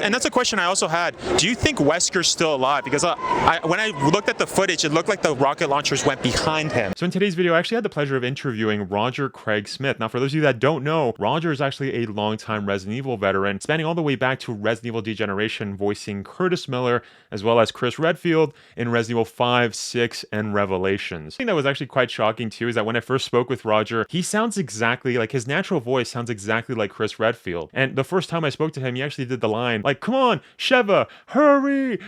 And that's a question I also had. Do you think Wesker's still alive? Because when I looked at the footage, it looked like the rocket launchers went behind him. So in today's video, I actually had the pleasure of interviewing Roger Craig Smith. Now, for those of you that don't know, Roger is actually a longtime Resident Evil veteran, spanning all the way back to Resident Evil Degeneration, voicing Curtis Miller, as well as Chris Redfield in Resident Evil 5, 6, and Revelations. The thing that was actually quite shocking too is that when I first spoke with Roger, he sounds exactly like, his natural voice sounds exactly like Chris Redfield. And the first time I spoke to him, he actually did the line, like, "Come on, Sheva, hurry!"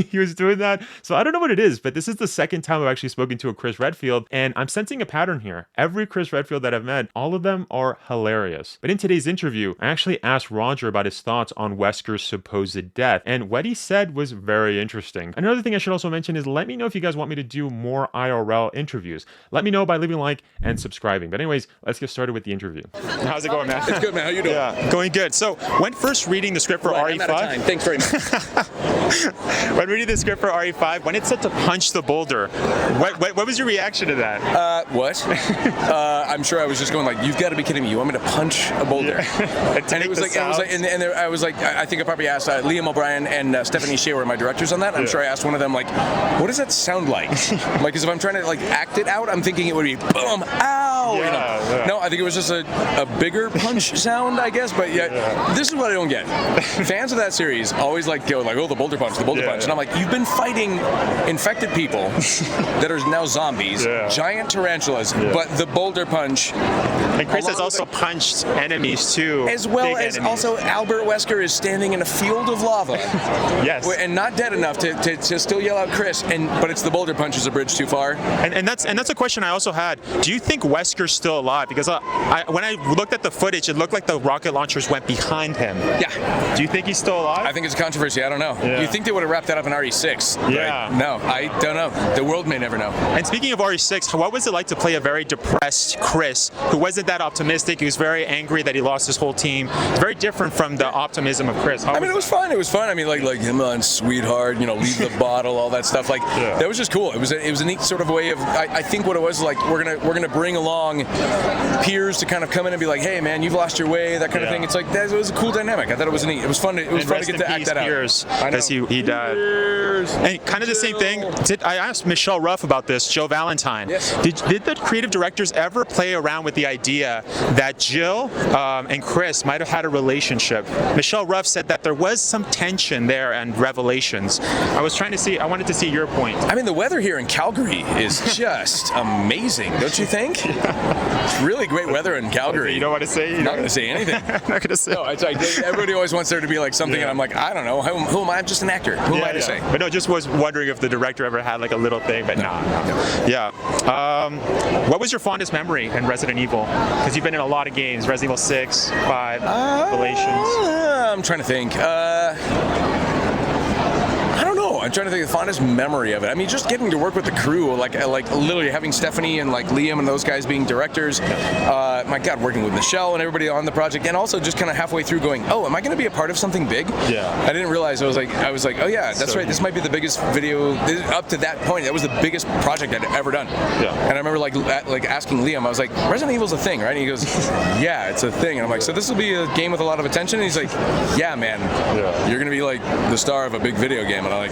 He was doing that. So I don't know what it is, but this is the second time I've actually spoken to a Chris Redfield, and I'm sensing a pattern here. Every Chris Redfield that I've met, all of them are hilarious. But in today's interview, I actually asked Roger about his thoughts on Wesker's supposed death, and what he said was very interesting. Another thing I should also mention is let me know if you guys want me to do more IRL interviews. Let me know by leaving a like and subscribing. But anyways, let's get started with the interview. How's it going, man? It's good, man. How you doing? Yeah, going good. So when first reading the script for RE5, I'm out of time. Thanks very much. when reading the script for RE5, when it said to punch the boulder, what was your reaction to that? What? I'm sure I was just going like, "You've got to be kidding me! You want me to punch a boulder?" Yeah. And it was like, I was like, I think I probably asked Liam O'Brien and Stephanie Shea were my directors on that. I'm sure I asked one of them like, "What does that sound like?" Like, because if I'm trying to like act it out, I'm thinking it would be boom, ow. Yeah. No, I think it was just a bigger punch sound, I guess. But yeah, this is what I don't get. Fans of that series always like go like, "Oh, the boulder punch, the boulder punch," and I'm like, you've been fighting infected people that are now zombies, giant tarantulas, but the boulder punch. And Chris has also punched enemies too. As well as also Albert Wesker is standing in a field of lava. Yes. And not dead enough to still yell out Chris, but it's the boulder punch is a bridge too far. And that's a question I also had. Do you think Wesker's still alive? Because when I looked at the footage, it looked like the rocket launchers went behind him. Yeah. Do you think he's still alive? I think it's a controversy. I don't know. Yeah. You think they would have wrapped that up in RE6? Yeah. Right? No, I don't know. The world may never know. And speaking of RE6, what was it like to play a very depressed Chris who wasn't that optimistic? He was very angry that he lost his whole team. It's very different from the optimism of Chris. It was fun. It was fun. I mean, like him on Sweetheart, leave the bottle, all that stuff. Like that was just cool. It was a neat sort of way of. I think what it was like we're gonna bring along peers to kind of come in and be like, "Hey, man, you've lost your way," that kind of thing. It's like that was a cool dynamic. I thought it was neat. It was fun. It was fun to get to act that out. Because he died. And kind of the same thing. I asked Michelle Ruff about this, Jill Valentine. Yes. Did the creative directors ever play around with the idea that Jill and Chris might have had a relationship? Michelle Ruff said that there was some tension there and Revelations. I wanted to see your point. I mean, the weather here in Calgary is just amazing, don't you think? It's really great weather in Calgary. You don't want to say? I'm not going to say anything. I'm not going to say. No, it's like everybody always wants there to be like something, and I'm like, I don't know. Who am I? I'm just an actor. Who am I to say? But no, just was wondering if the director ever had like a little thing, but no. Yeah. What was your fondest memory in Resident Evil? Because you've been in a lot of games, Resident Evil 6, 5, Revelations. I'm trying to think. I don't know. I'm trying to think of the fondest memory of it. I mean, just getting to work with the crew, like literally having Stephanie and like Liam and those guys being directors. My God, working with Michelle and everybody on the project, and also just kind of halfway through going, "Oh, am I going to be a part of something big?" Yeah. I didn't realize. I was like, "Oh yeah, that's right. This might be the biggest video up to that point. That was the biggest project I'd ever done." Yeah. And I remember like asking Liam, I was like, "Resident Evil's a thing, right?" And he goes, "Yeah, it's a thing." And I'm like, "So this will be a game with a lot of attention?" And he's like, "Yeah, man. You're going to be like the star of a big video game." And I'm like,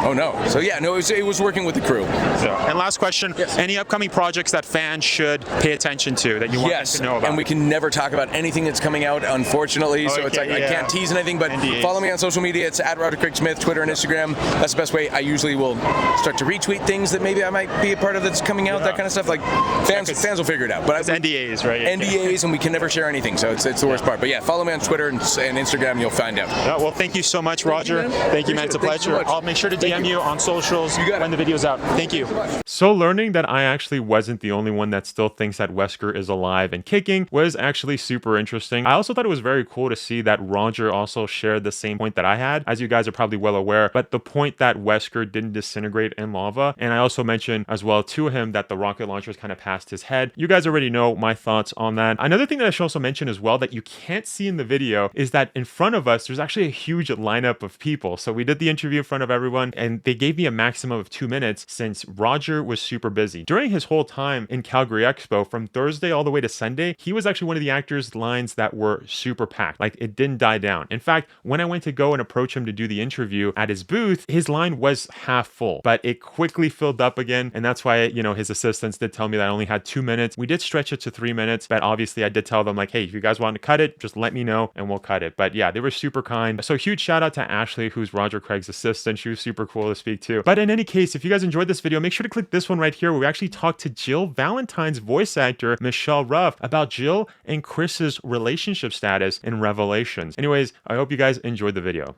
Oh no. So yeah, no, it was working with the crew. And last question, any upcoming projects that fans should pay attention to that you want them to know about? And we can never talk about anything that's coming out, unfortunately, so it's like I can't tease anything, but follow me on social media. It's at Roger Craig Smith, Twitter and Instagram. That's the best way. I usually will start to retweet things that maybe I might be a part of that's coming out, that kind of stuff. Like fans will figure it out. But it's NDAs, right? NDAs, and we can never share anything, so it's the worst part. But yeah, follow me on Twitter and Instagram, and you'll find out. Yeah, well, thank you so much, Roger. Thank you, man. It's a pleasure. I'll make sure to DM you on socials when the video's out. Thank you. So learning that I actually wasn't the only one that still thinks that Wesker is alive and kicking was actually super interesting. I also thought it was very cool to see that Roger also shared the same point that I had, as you guys are probably well aware, but the point that Wesker didn't disintegrate in lava. And I also mentioned as well to him that the rocket launchers kind of passed his head. You guys already know my thoughts on that. Another thing that I should also mention as well that you can't see in the video is that in front of us, there's actually a huge lineup of people. So we did did the interview in front of everyone, and they gave me a maximum of 2 minutes since Roger was super busy. During his whole time in Calgary Expo, from Thursday all the way to Sunday, he was actually one of the actors' lines that were super packed. Like, it didn't die down. In fact, when I went to go and approach him to do the interview at his booth, his line was half full, but it quickly filled up again. And that's why, you know, his assistants did tell me that I only had 2 minutes. We did stretch it to 3 minutes, but obviously I did tell them, like, hey, if you guys want to cut it, just let me know and we'll cut it. But yeah, they were super kind. So huge shout out to Ashley, who's Roger Craig's assistant. She was super cool to speak to. But in any case, if you guys enjoyed this video, make sure to click this one right here where we actually talked to Jill Valentine's voice actor, Michelle Ruff, about Jill and Chris's relationship status in Revelations. Anyways, I hope you guys enjoyed the video.